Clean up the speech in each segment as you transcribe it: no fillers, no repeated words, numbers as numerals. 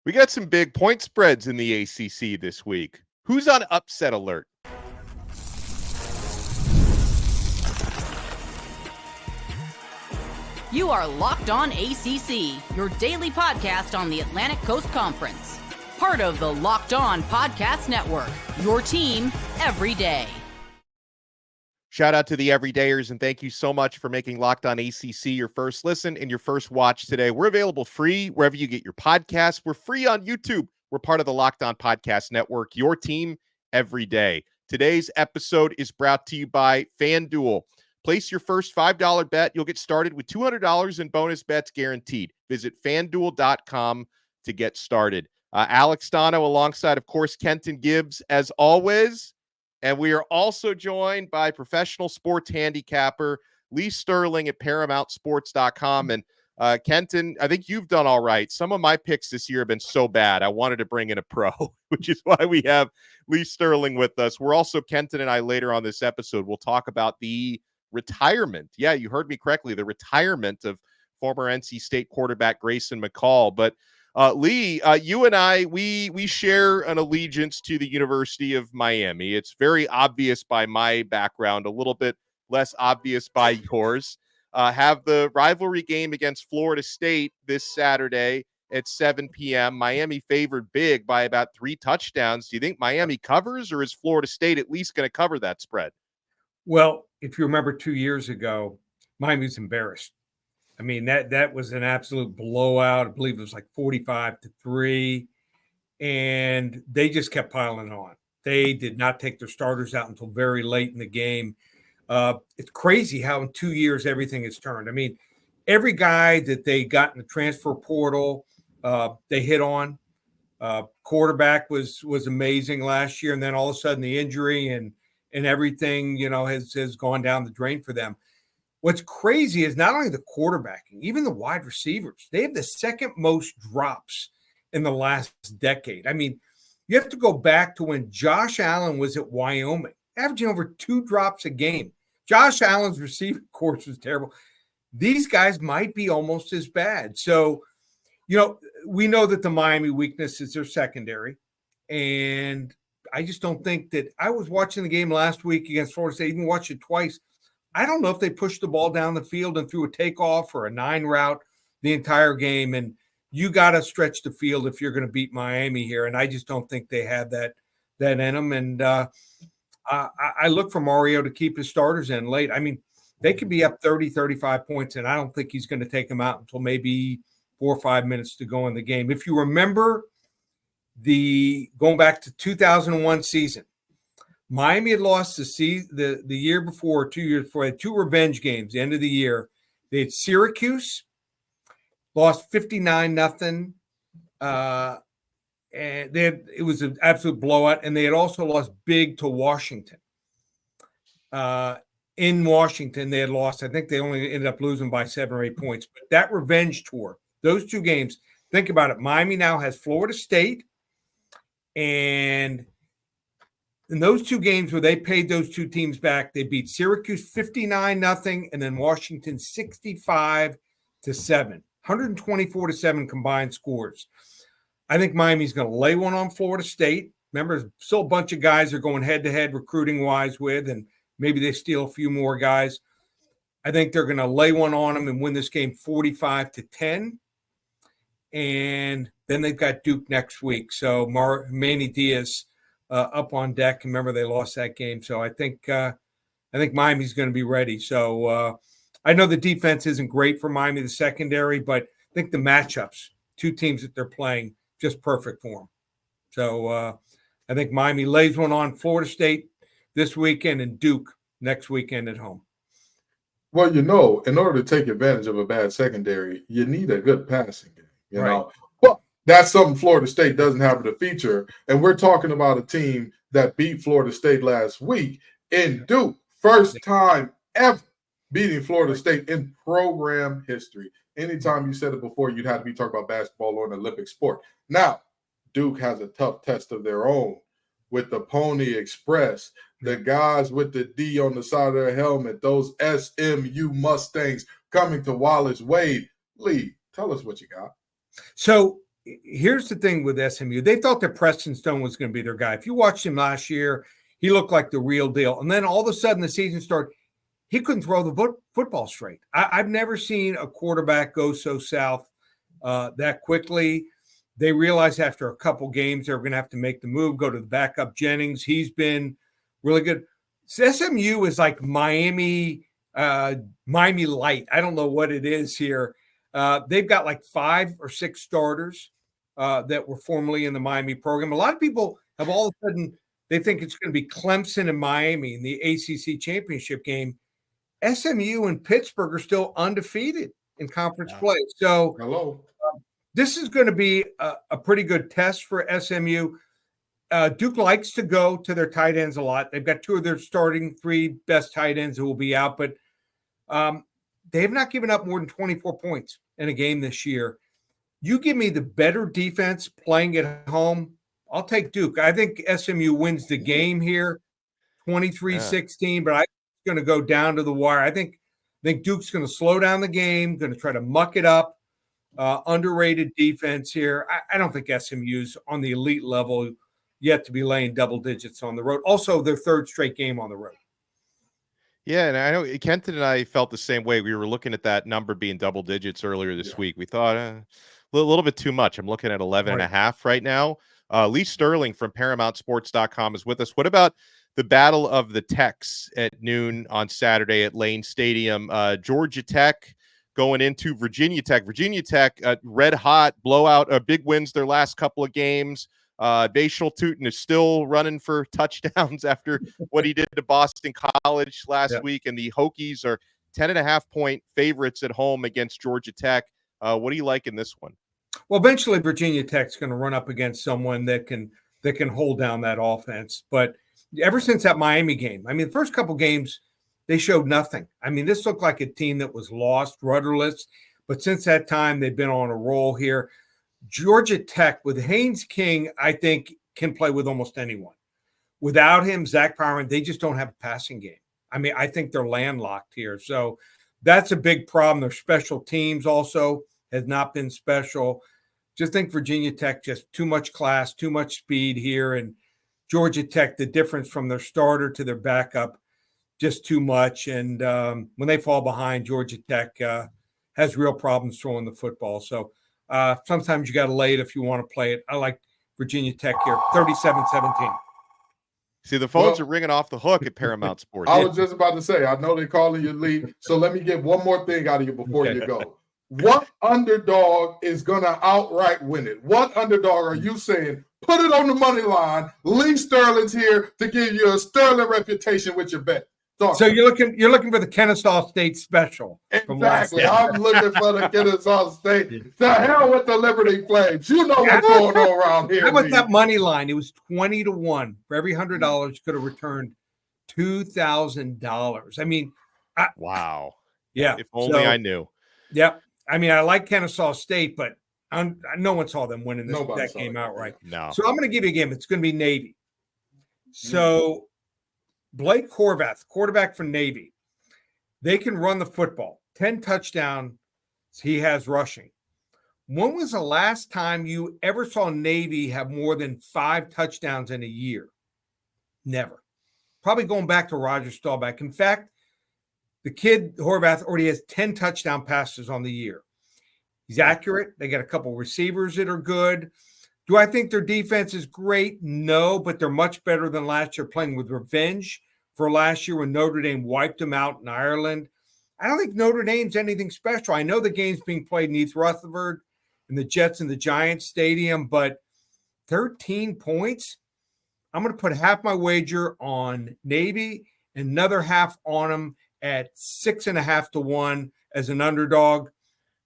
We got some big point spreads in the ACC this week. Who's on upset alert? You are Locked On ACC, your daily podcast on the Atlantic Coast Conference. Part of the Locked On Podcast Network, your team every day. Shout out to the everydayers, and thank you so much for making Locked On ACC your first listen and your first watch today. We're available free wherever you get your podcasts. We're free on YouTube. We're part of the Locked On Podcast Network, your team every day. Today's episode is brought to you by FanDuel. Place your first $5 bet. You'll get started with $200 in bonus bets guaranteed. Visit FanDuel.com to get started. Alex Donno alongside, of course, Kenton Gibbs, as always. And we are also joined by professional sports handicapper Lee Sterling at ParamountSports.com. And Kenton, I think you've done all right. Some of my picks this year have been so bad, I wanted to bring in a pro, which is why we have Lee Sterling with us. We're also, Kenton and I, later on this episode, we'll talk about the retirement. Yeah, you heard me correctly. The retirement of former NC State quarterback Grayson McCall. But Lee, you and I, we share an allegiance to the University of Miami. It's very obvious by my background, a little bit less obvious by yours. Have the rivalry game against Florida State this Saturday at 7 p.m. Miami favored big by about 3 touchdowns. Do you think Miami covers, or is Florida State at least going to cover that spread? Well, if you remember 2 years ago, Miami was embarrassed. I mean, that was an absolute blowout. I believe it was like 45-3, and they just kept piling on. They did not take their starters out until very late in the game. It's crazy how in 2 years everything has turned. I mean, every guy that they got in the transfer portal, they hit on. Quarterback was amazing last year, and then all of a sudden the injury and everything, has gone down the drain for them. What's crazy is not only the quarterbacking, even the wide receivers. They have the second most drops in the last decade. I mean, you have to go back to when Josh Allen was at Wyoming, averaging over 2 drops a game. Josh Allen's receiving course was terrible. These guys might be almost as bad. So, we know that the Miami weakness is their secondary. And I just don't think that – I was watching the game last week against Florida State, even watched it twice. I don't know if they pushed the ball down the field and threw a takeoff or a 9 route the entire game. And you got to stretch the field if you're going to beat Miami here. And I just don't think they have that in them. And I look for Mario to keep his starters in late. I mean, they could be up 30, 35 points, and I don't think he's going to take them out until maybe 4 or 5 minutes to go in the game. If you remember going back to 2001 season, Miami had lost the year before, 2 years before, had 2 revenge games, the end of the year. They had Syracuse, lost 59-0. And it was an absolute blowout, and they had also lost big to Washington. In Washington, they had lost, I think they only ended up losing by 7 or 8 points. But that revenge tour, those 2 games, think about it. Miami now has Florida State, and in those 2 games where they paid those 2 teams back, they beat Syracuse 59-0 and then Washington 65-7, 124-7 combined scores. I think Miami's going to lay one on Florida State. Remember, still a bunch of guys are going head-to-head recruiting-wise with, and maybe they steal a few more guys. I think they're going to lay one on them and win this game 45-10. And then they've got Duke next week. So Manny Diaz up on deck. Remember, they lost that game. So I think Miami's going to be ready. So I know the defense isn't great for Miami, the secondary, but I think the matchups, 2 teams that they're playing, just perfect for them. So I think Miami lays one on Florida State this weekend and Duke next weekend at home. Well, in order to take advantage of a bad secondary, you need a good passing game, you know. Well, that's something Florida State doesn't have to feature. And we're talking about a team that beat Florida State last week in Duke. First time ever beating Florida State in program history. Anytime you said it before, you'd have to be talking about basketball or an Olympic sport. Now, Duke has a tough test of their own with the Pony Express, the guys with the D on the side of their helmet, those SMU Mustangs coming to Wallace Wade. Lee, tell us what you got. So here's the thing with SMU. They thought that Preston Stone was going to be their guy. If you watched him last year, he looked like the real deal. And then all of a sudden the season started, he couldn't throw the football straight. I've never seen a quarterback go so south that quickly. They realized after a couple games they were going to have to make the move, go to the backup Jennings. He's been really good. SMU is like Miami light. I don't know what it is here. They've got like 5 or 6 starters that were formerly in the Miami program. A lot of people have all of a sudden, they think it's going to be Clemson and Miami in the ACC championship game. SMU and Pittsburgh are still undefeated in conference play. So this is going to be a pretty good test for SMU. Duke likes to go to their tight ends a lot. They've got 2 of their starting 3 best tight ends who will be out, but they have not given up more than 24 points in a game this year. You give me the better defense playing at home, I'll take Duke. I think SMU wins the game here, 23-16, but I'm going to go down to the wire. I think Duke's going to slow down the game, going to try to muck it up. Underrated defense here. I don't think SMU's on the elite level yet to be laying double digits on the road. Also, their 3rd straight game on the road. Yeah, and I know Kenton and I felt the same way. We were looking at that number being double digits earlier this week. We thought a little bit too much. I'm looking at 11.5 right now. Lee Sterling from ParamountSports.com is with us. What about the Battle of the Techs at noon on Saturday at Lane Stadium? Georgia Tech going into Virginia Tech. Virginia Tech, red hot, blowout, big wins their last couple of games. Bashal Tutin is still running for touchdowns after what he did to Boston College last week. And the Hokies are 10.5-point favorites at home against Georgia Tech. What do you like in this one? Well, eventually Virginia Tech's going to run up against someone that can hold down that offense. But ever since that Miami game, I mean, the first couple games, they showed nothing. I mean, this looked like a team that was lost, rudderless. But since that time, they've been on a roll here. Georgia Tech with Haynes King, I think, can play with almost anyone. Without him, Zach Powerman, they just don't have a passing game. I mean, I think they're landlocked here. So that's a big problem. Their special teams also has not been special. Just think Virginia Tech, just too much class, too much speed here. And Georgia Tech, the difference from their starter to their backup, just too much. And when they fall behind, Georgia Tech has real problems throwing the football. So sometimes you got to lay it if you want to play it. I like Virginia Tech here, 37-17. See, the phones are ringing off the hook at Paramount Sports. I was just about to say, I know they're calling you lead. So let me get one more thing out of you before you go. What underdog is going to outright win it? What underdog are you saying? Put it on the money line. Lee Sterling's here to give you a sterling reputation with your bet. So you're looking for the Kennesaw State special. Exactly. I'm looking for the Kennesaw State. To hell with the Liberty Flames. You know what's going on around here. How about that money line? It was 20-1. For every $100, could have returned $2,000. I mean, wow. Yeah. If only I knew. Yeah. I mean, I like Kennesaw State, but no one saw them winning that game outright. No. So I'm going to give you a game. It's going to be Navy. So Blake Horvath, quarterback for Navy, they can run the football. 10 touchdowns he has rushing. When was the last time you ever saw Navy have more than 5 touchdowns in a year? Never. Probably going back to Roger Staubach. In fact, the kid, Horvath, already has 10 touchdown passes on the year. He's accurate. They got a couple receivers that are good. Do I think their defense is great? No, but they're much better than last year, playing with revenge for last year when Notre Dame wiped them out in Ireland. I don't think Notre Dame's anything special. I know the game's being played in East Rutherford and the Jets and the Giants Stadium, but 13 points? I'm going to put half my wager on Navy, another half on them at 6.5-1 as an underdog.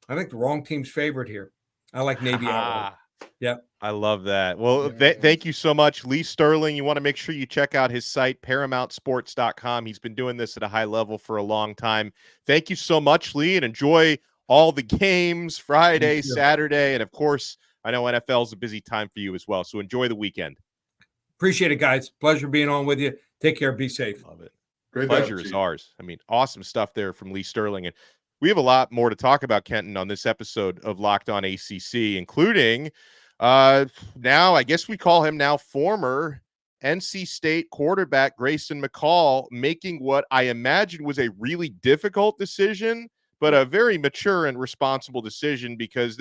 I think the wrong team's favorite here. I like Navy outright. Yeah. I love that. Well, thank you so much, Lee Sterling. You want to make sure you check out his site, ParamountSports.com. He's been doing this at a high level for a long time. Thank you so much, Lee, and enjoy all the games Friday, Saturday, and of course, I know NFL is a busy time for you as well, so enjoy the weekend. Appreciate it, guys. Pleasure being on with you. Take care. Be safe. Love it. Great Pleasure is ours. I mean, awesome stuff there from Lee Sterling. And We have a lot more to talk about, Kenton, on this episode of Locked On ACC, including now, I guess we call him now former NC State quarterback Grayson McCall making what I imagine was a really difficult decision, but a very mature and responsible decision, because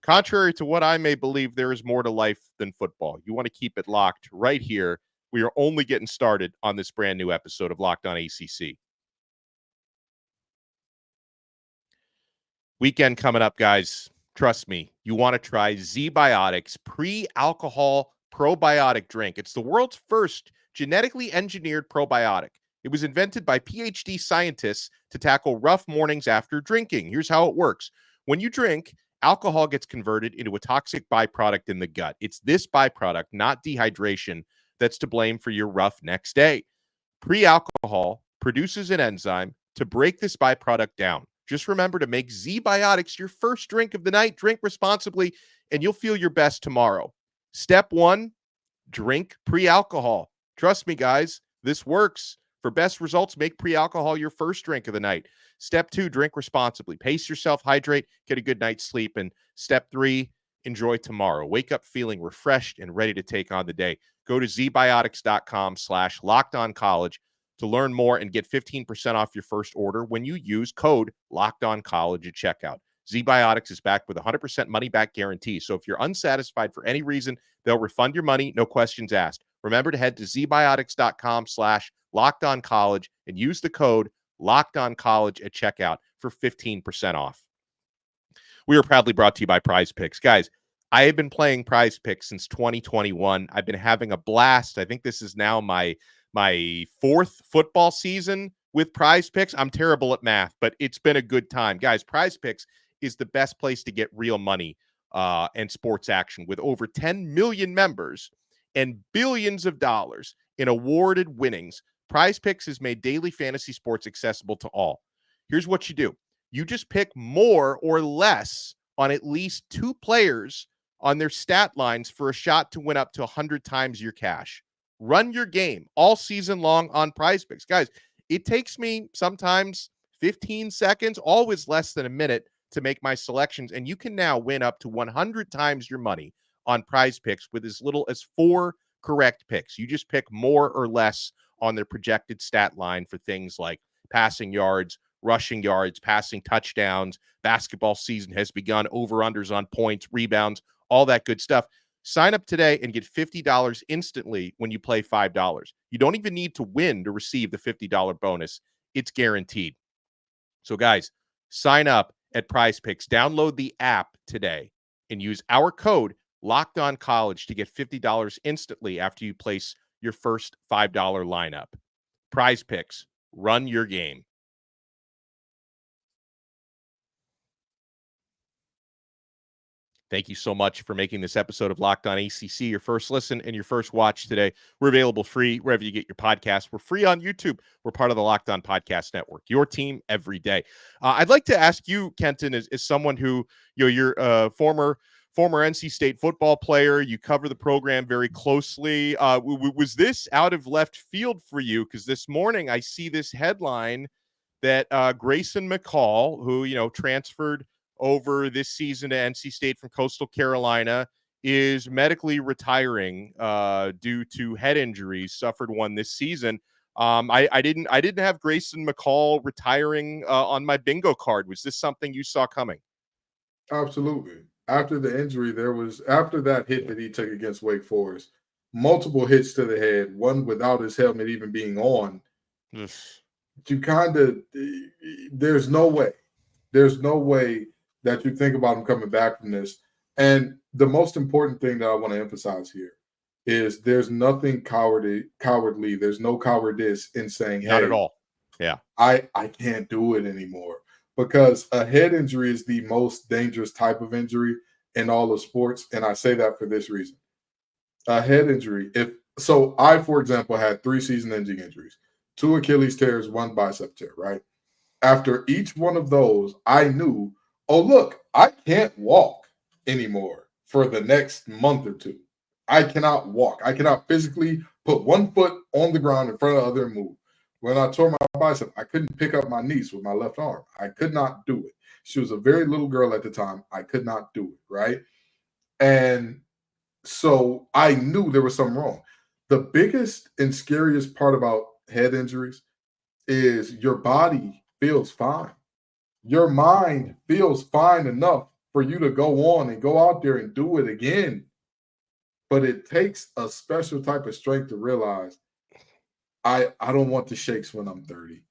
contrary to what I may believe, there is more to life than football. You want to keep it locked right here. We are only getting started on this brand new episode of Locked On ACC. Weekend coming up, guys. Trust me, you want to try Z-Biotics pre-alcohol probiotic drink. It's the world's first genetically engineered probiotic. It was invented by PhD scientists to tackle rough mornings after drinking. Here's how it works. When you drink, alcohol gets converted into a toxic byproduct in the gut. It's this byproduct, not dehydration, that's to blame for your rough next day. Pre-alcohol produces an enzyme to break this byproduct down. Just remember to make Z-Biotics your first drink of the night. Drink responsibly, and you'll feel your best tomorrow. Step 1, drink pre-alcohol. Trust me, guys, this works. For best results, make pre-alcohol your first drink of the night. Step 2, drink responsibly. Pace yourself, hydrate, get a good night's sleep. And step 3, enjoy tomorrow. Wake up feeling refreshed and ready to take on the day. Go to zbiotics.com/lockedoncollege to learn more and get 15% off your first order when you use code LOCKEDONCOLLEGE at checkout. Z-Biotics is backed with a 100% money-back guarantee. So if you're unsatisfied for any reason, they'll refund your money, no questions asked. Remember to head to zbiotics.com/lockedoncollege and use the code LOCKEDONCOLLEGE at checkout for 15% off. We are proudly brought to you by Prize Picks. Guys, I have been playing Prize Picks since 2021. I've been having a blast. I think this is now my fourth football season with Prize Picks. I'm terrible at math, but it's been a good time. Guys, Prize Picks is the best place to get real money and sports action, with over 10 million members and billions of dollars in awarded winnings. Prize Picks has made daily fantasy sports accessible to all. Here's what you do. You just pick more or less on at least 2 players on their stat lines for a shot to win up to 100 times your cash. Run your game all season long on Prize Picks. Guys, it takes me sometimes 15 seconds, always less than a minute, to make my selections, and you can now win up to 100 times your money on Prize Picks with as little as 4 correct picks. You just pick more or less on their projected stat line for things like passing yards, rushing yards, passing touchdowns. Basketball season has begun, over-unders on points, rebounds, all that good stuff. Sign up today and get $50 instantly when you play $5. You don't even need to win to receive the $50 bonus. It's guaranteed. So, guys, sign up at Prize Picks. Download the app today and use our code LOCKEDONCOLLEGE to get $50 instantly after you place your first $5 lineup. Prize Picks. Run your game. Thank you so much for making this episode of Locked On ACC your first listen and your first watch today. We're available free wherever you get your podcasts. We're free on YouTube. We're part of the Locked On Podcast Network, your team every day. I'd like to ask you, Kenton, as someone who, you're a former NC State football player. You cover the program very closely. Was this out of left field for you? Because this morning I see this headline that Grayson McCall, who, transferred over this season to NC State from Coastal Carolina, is medically retiring due to head injuries, suffered one this season. I didn't have Grayson McCall retiring on my bingo card. Was this something you saw coming? Absolutely. After the injury, after that hit that he took against Wake Forest, multiple hits to the head, one without his helmet even being on. There's no way that you think about him coming back from this. And the most important thing that I want to emphasize here is there's nothing cowardly. There's no cowardice in saying, hey, not at all. Yeah. I can't do it anymore, because a head injury is the most dangerous type of injury in all of sports. And I say that for this reason. A head injury, I, for example, had 3 season-ending injuries, 2 Achilles tears, 1 bicep tear, right? After each one of those, I knew, oh, look, I can't walk anymore for the next month or 2. I cannot walk. I cannot physically put one foot on the ground in front of the other and move. when I tore my bicep, I couldn't pick up my niece with my left arm. I could not do it. She was a very little girl at the time. I could not do it, right? And so I knew there was something wrong. The biggest and scariest part about head injuries is your body feels fine. Your mind feels fine enough for you to go on and go out there and do it again. But it takes a special type of strength to realize I don't want the shakes when I'm 30.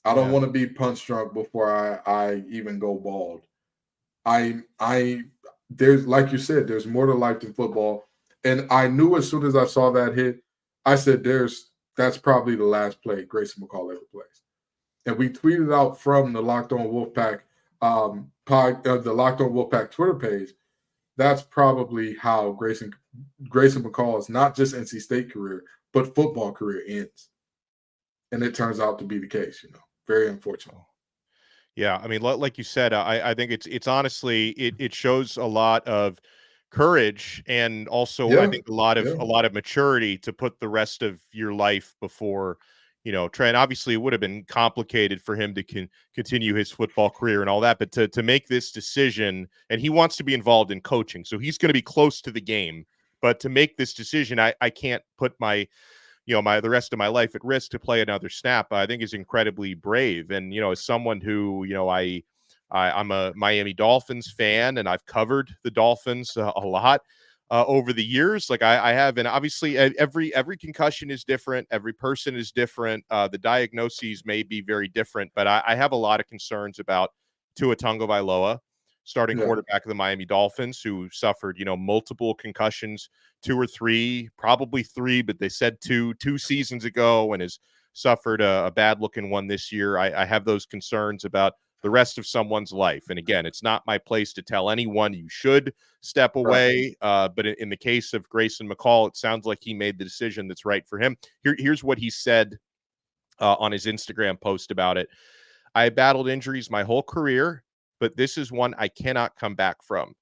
I don't want to be punch drunk before I even go bald. There's, like you said, there's more to life than football. And I knew as soon as I saw that hit, I said, that's probably the last play Grayson McCall ever plays. And we tweeted out from the Locked On Wolfpack the Locked On Wolfpack Twitter page. That's probably how Grayson McCall's not just NC State career, but football career ends. And it turns out to be the case, very unfortunate. Yeah, I mean, like you said, I think it's honestly it shows a lot of courage and also I think a lot of maturity to put the rest of your life before try. And obviously, it would have been complicated for him to continue his football career and all that, but to make this decision, and he wants to be involved in coaching, so he's going to be close to the game. But to make this decision, I can't put the rest of my life at risk to play another snap. I think is incredibly brave. And, as someone who, I'm a Miami Dolphins fan and I've covered the Dolphins a lot over the years. Like I have, and obviously every concussion is different. Every person is different. The diagnoses may be very different, but I have a lot of concerns about Tua Tagovailoa, starting quarterback of the Miami Dolphins, who suffered, multiple concussions, 2 or 3, probably 3, but they said 2 seasons ago, and has suffered a bad looking one this year. I have those concerns about the rest of someone's life. And again, it's not my place to tell anyone you should step away. But in the case of Grayson McCall, it sounds like he made the decision that's right for him. Here's what he said on his Instagram post about it. I battled injuries my whole career, but this is one I cannot come back from.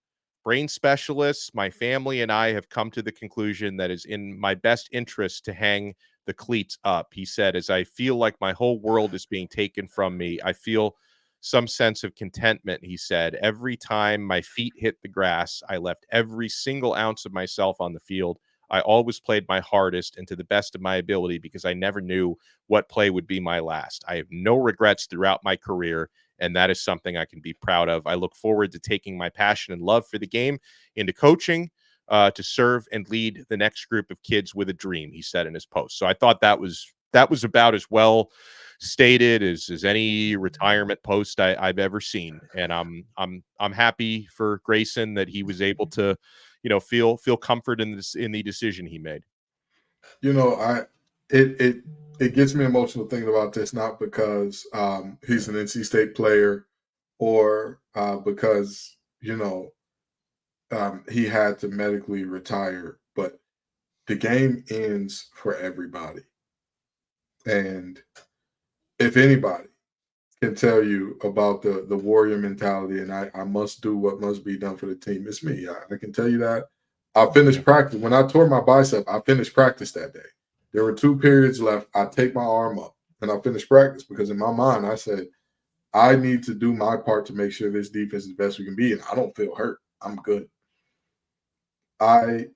Brain specialists, my family, and I have come to the conclusion that is in my best interest to hang the cleats up. He said, as I feel like my whole world is being taken from me, I feel some sense of contentment. He said, every time my feet hit the grass, I left every single ounce of myself on the field. I always played my hardest and to the best of my ability because I never knew what play would be my last. I have no regrets throughout my career, and that is something I can be proud of. I look forward to taking my passion and love for the game into coaching to serve and lead the next group of kids with a dream, he said in his post. So I thought that was about as well stated as any retirement post I've ever seen. And I'm happy for Grayson that he was able to, feel comfort in the decision he made. It gets me emotional thinking about this, not because he's an NC State player or because, he had to medically retire, but the game ends for everybody. And if anybody can tell you about the warrior mentality and I must do what must be done for the team, it's me. I can tell you that. I finished practice. When I tore my bicep, I finished practice that day. There were 2 periods left. I take my arm up and I finished practice because in my mind, I said, I need to do my part to make sure this defense is the best we can be. And I don't feel hurt. I'm good. I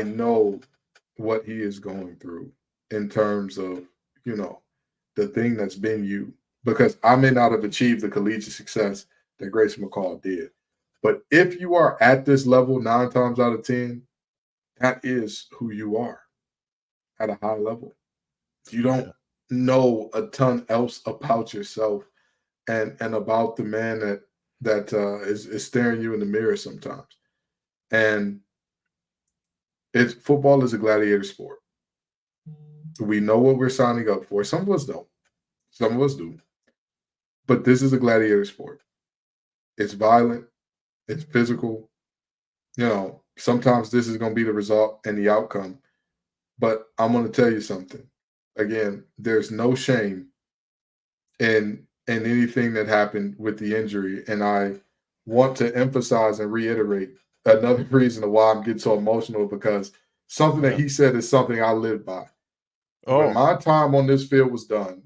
know what he is going through in terms of, the thing that's been you, because I may not have achieved the collegiate success that Grayson McCall did. But if you are at this level 9 times out of 10, that is who you are at a high level. You don't know a ton else about yourself and about the man that is staring you in the mirror sometimes. And football is a gladiator sport. We know what we're signing up for. Some of us don't. Some of us do. But this is a gladiator sport. It's violent. It's physical. Sometimes this is going to be the result and the outcome. But I'm going to tell you something. Again, there's no shame in anything that happened with the injury. And I want to emphasize and reiterate another reason of why I'm getting so emotional, because something that he said is something I live by. when my time on this field was done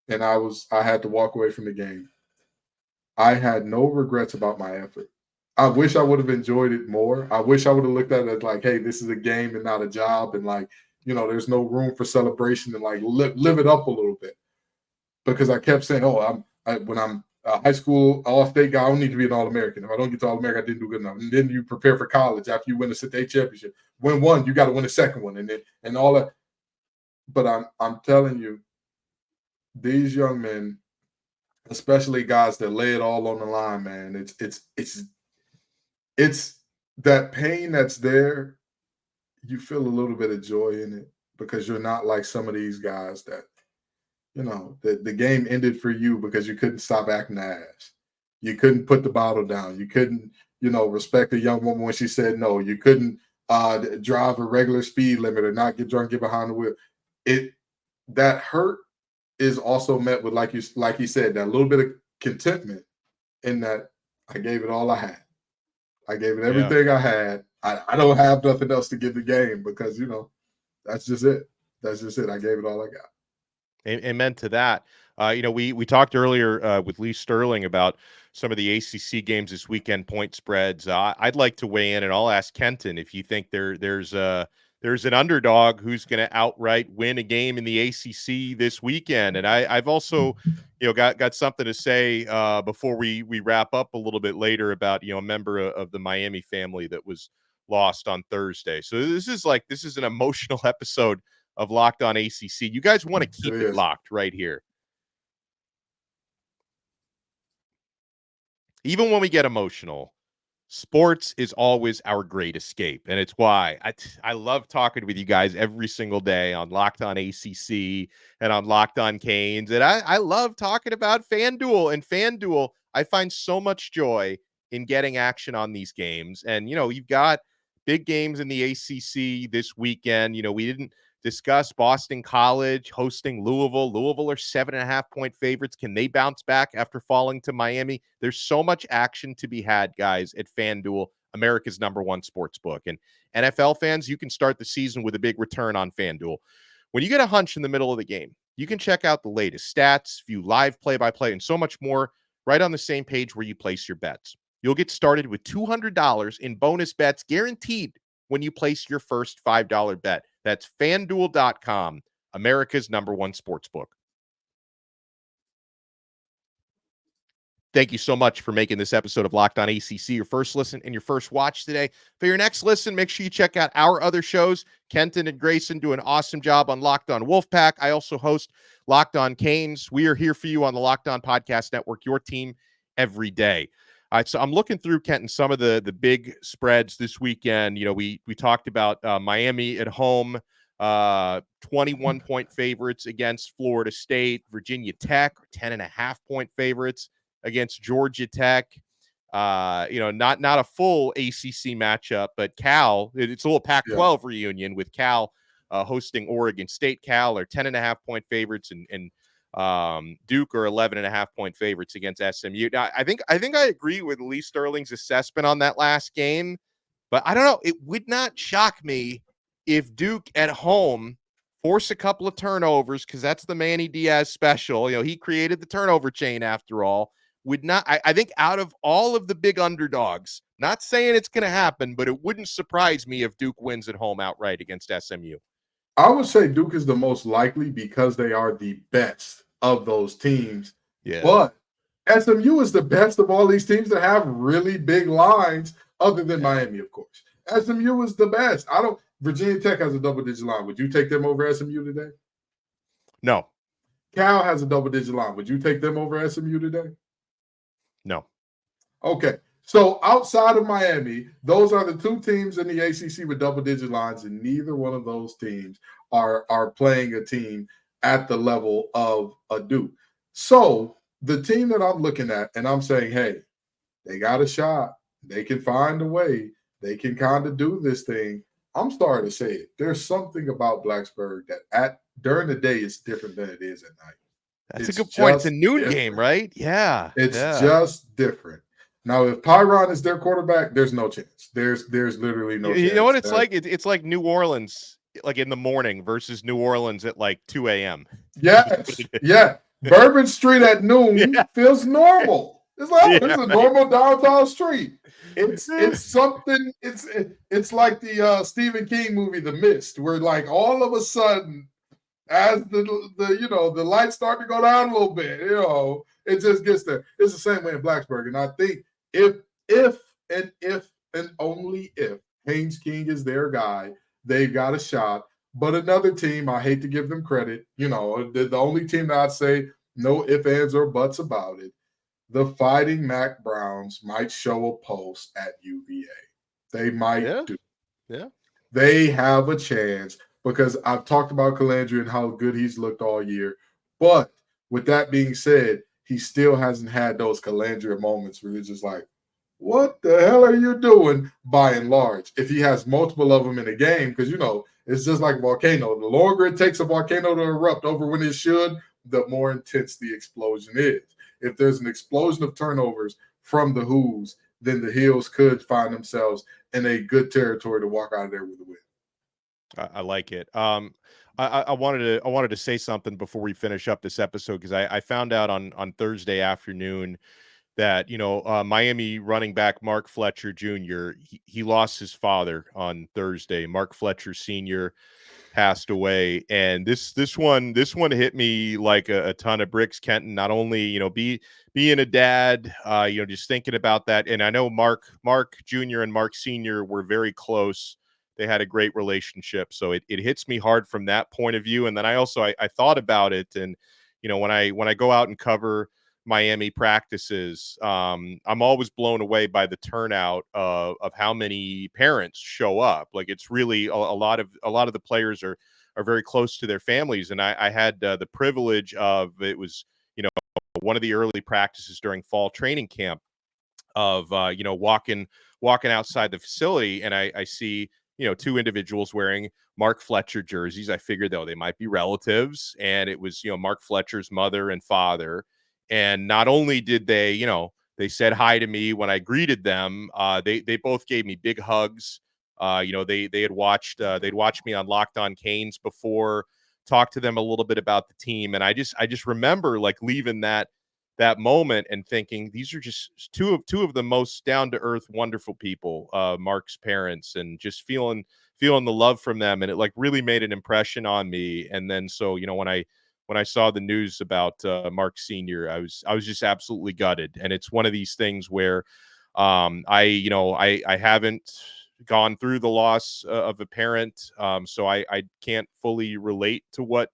and I had to walk away from the game, I had no regrets about my effort. I wish I would have enjoyed it more. I wish I would have looked at it as like, hey, this is a game and not a job. And like, there's no room for celebration and like live it up a little bit. Because I kept saying, when I'm a high school all-state guy, I don't need to be an All-American. If I don't get to All-American, I didn't do good enough. And then you prepare for college after you win the state championship. Win one, you got to win the second one, and all that. But I'm telling you, these young men, especially guys that lay it all on the line, man, it's that pain that's there. You feel a little bit of joy in it because you're not like some of these guys that, the game ended for you because you couldn't stop acting the ass. You couldn't put the bottle down. You couldn't, respect a young woman when she said no. You couldn't drive a regular speed limit or not get drunk, get behind the wheel. That hurt is also met with, like you said, that little bit of contentment in that I gave it all I had. I gave it everything I had. I don't have nothing else to give the game because, that's just it. That's just it. I gave it all I got. Amen to that. We talked earlier with Lee Sterling about some of the ACC games this weekend, point spreads. I'd like to weigh in, and I'll ask Kenton if you think there's an underdog who's going to outright win a game in the ACC this weekend. And I've also, got something to say before we wrap up a little bit later about, a member of the Miami family that was lost on Thursday. So this is an emotional episode of Locked On ACC. You guys want to keep it locked right here. Even when we get emotional, sports is always our great escape. And it's why I love talking with you guys every single day on Locked On ACC and on Locked On Canes. And I love talking about FanDuel. And FanDuel, I find so much joy in getting action on these games. And, you've got big games in the ACC this weekend. We didn't discuss Boston College hosting Louisville. Louisville are 7.5-point favorites. Can they bounce back after falling to Miami? There's so much action to be had, guys, at FanDuel, America's #1 sports book. And NFL fans, you can start the season with a big return on FanDuel. When you get a hunch in the middle of the game, you can check out the latest stats, view live play-by-play, and so much more right on the same page where you place your bets. You'll get started with $200 in bonus bets guaranteed when you place your first $5 bet. That's FanDuel.com, America's #1 sportsbook. Thank you so much for making this episode of Locked On ACC your first listen and your first watch today. For your next listen, make sure you check out our other shows. Kenton and Grayson do an awesome job on Locked On Wolfpack. I also host Locked On Canes. We are here for you on the Locked On Podcast Network, your team every day. All right, so I'm looking through, Kenton, some of the big spreads this weekend. We talked about Miami at home, 21-point favorites against Florida State. Virginia Tech, 10.5-point favorites against Georgia Tech. Not a full ACC matchup, but Cal, it's a little Pac-12 reunion with Cal hosting Oregon State. Cal are 10.5-point favorites, and Duke are 11.5-point favorites against SMU. Now, I think I agree with Lee Sterling's assessment on that last game, but I don't know. It would not shock me if Duke at home force a couple of turnovers, because that's the Manny Diaz special. He created the turnover chain after all. I think out of all of the big underdogs, not saying it's going to happen, but it wouldn't surprise me if Duke wins at home outright against SMU. I would say Duke is the most likely because they are the best of those teams. Yeah. But SMU is the best of all these teams that have really big lines, other than Miami, of course. SMU is the best. Virginia Tech has a double-digit line. Would you take them over SMU today? No. Cal has a double-digit line. Would you take them over SMU today? No. Okay. So outside of Miami, those are the two teams in the ACC with double-digit lines, and neither one of those teams are playing a team at the level of a Duke. So the team that I'm looking at, and I'm saying, hey, they got a shot. They can find a way. They can kind of do this thing. I'm sorry to say it. There's something about Blacksburg that during the day it's different than it is at night. That's a good point. It's a noon game, right? Yeah. It's just different. Now, if Pyron is their quarterback, there's no chance. There's literally no chance. You know what it's like? It's like New Orleans like in the morning versus New Orleans at like 2 a.m. Yes. Yeah. Bourbon Street at noon feels normal. It's like, it's a normal downtown street. It's something, it's like the Stephen King movie, The Mist, where like all of a sudden, as the lights start to go down a little bit, it just gets there. It's the same way in Blacksburg. And I think if and only if Haynes King is their guy, they've got a shot. But another team, I hate to give them credit, the only team that I'd say no ifs, ands, or buts about it, the Fighting Mac Browns might show a pulse at UVA. They might do. Yeah. They have a chance because I've talked about Calandria and how good he's looked all year. But with that being said, he still hasn't had those Calandria moments where it's just like, what the hell are you doing by and large? If he has multiple of them in a game, because, it's just like a volcano. The longer it takes a volcano to erupt over when it should, the more intense the explosion is. If there's an explosion of turnovers from the Who's, then the Heels could find themselves in a good territory to walk out of there with a win. I like it. I wanted to say something before we finish up this episode, because I found out on Thursday afternoon that Miami running back Mark Fletcher Jr. he lost his father on Thursday. Mark Fletcher Sr. passed away, and this one hit me like a ton of bricks, Kenton. Not only being a dad, just thinking about that, and I know Mark Jr. and Mark Sr. were very close. They had a great relationship, so it hits me hard from that point of view. And then I thought about it, and when I go out and cover Miami practices, I'm always blown away by the turnout of how many parents show up. Like, it's really a lot of the players are very close to their families. And I had the privilege of, it was one of the early practices during fall training camp of walking outside the facility, and I see two individuals wearing Mark Fletcher jerseys. I figured, though, they might be relatives, and it was Mark Fletcher's mother and father. And not only did they, they said hi to me when I greeted them, they both gave me big hugs. They had watched me on Locked On Canes before, talked to them a little bit about the team, and I just remember like leaving that moment and thinking, these are just two of the most down to earth, wonderful people, Mark's parents, and just feeling the love from them, and it like really made an impression on me. And then so when I saw the news about Mark Sr., I was just absolutely gutted. And it's one of these things where I haven't gone through the loss of a parent, so I can't fully relate to what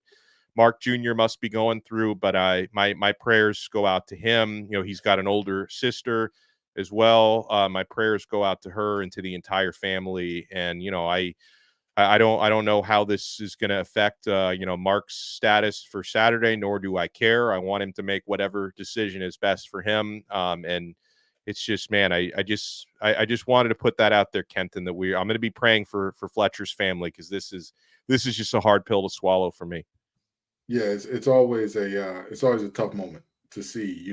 Mark Jr. must be going through, but my prayers go out to him. He's got an older sister as well. My prayers go out to her and to the entire family. And I don't know how this is going to affect Mark's status for Saturday, nor do I care. I want him to make whatever decision is best for him. And it's just, man, I just wanted to put that out there, Kenton, that I'm going to be praying for Fletcher's family, because this is just a hard pill to swallow for me. Yeah, it's always a tough moment to see.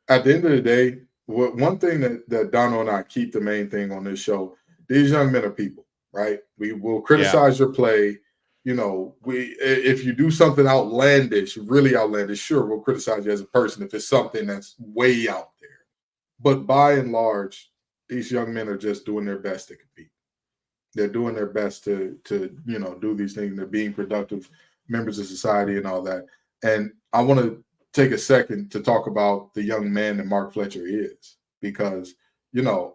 At the end of the day, one thing that Donno and I keep the main thing on this show: these young men are people. Right? We will criticize your play. If you do something outlandish, really outlandish, sure, we'll criticize you as a person if it's something that's way out there. But by and large, these young men are just doing their best to compete. They're doing their best to do these things. They're being productive members of society and all that. And I want to take a second to talk about the young man that Mark Fletcher is, because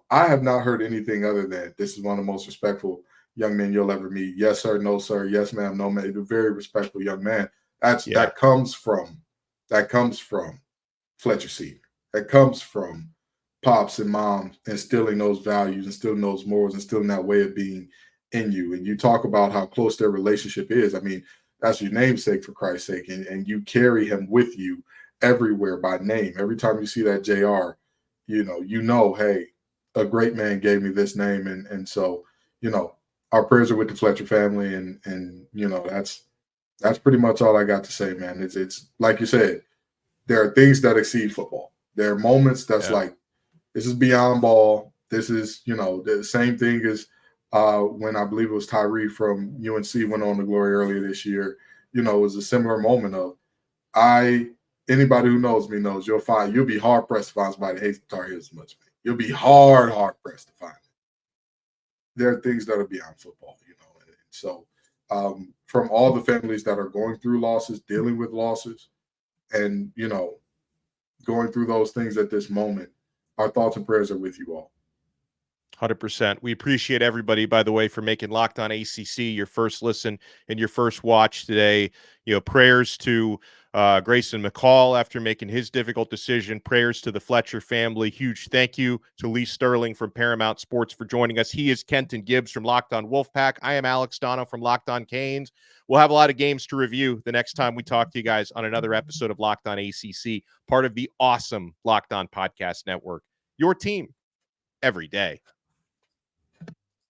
I have not heard anything other than this is one of the most respectful young men you'll ever meet. Yes, sir. No, sir. Yes, ma'am. No, ma'am. A very respectful young man. That comes from Fletcher Senior. That comes from pops and moms instilling those values, instilling those morals, instilling that way of being in you. And you talk about how close their relationship is. I mean, that's your namesake, for Christ's sake. And you carry him with you everywhere by name. Every time you see that JR, hey, a great man gave me this name. And so, our prayers are with the Fletcher family. And that's pretty much all I got to say, man. It's like you said, there are things that exceed football. There are moments that's like, this is beyond ball. This is, the same thing as when I believe it was Tyree from UNC went on to glory earlier this year. You know, it was a similar moment of anybody who knows me knows you'll be hard pressed to find somebody that hates the Tar Heels as much as me. You'll be hard pressed to find it. There are things that are beyond football, you know. And so from all the families that are going through losses, dealing with losses, and, you know, going through those things at this moment, our thoughts and prayers are with you all. 100%. We appreciate everybody, by the way, for making Locked On ACC your first listen and your first watch today. You know, prayers to Grayson McCall after making his difficult decision. Prayers to the Fletcher family. Huge thank you to Lee Sterling from Paramount Sports for joining us. He is Kenton Gibbs from Locked On Wolfpack. I am Alex Donno from Locked On Canes. We'll have a lot of games to review the next time we talk to you guys on another episode of Locked On ACC, part of the awesome Locked On Podcast Network. Your team every day.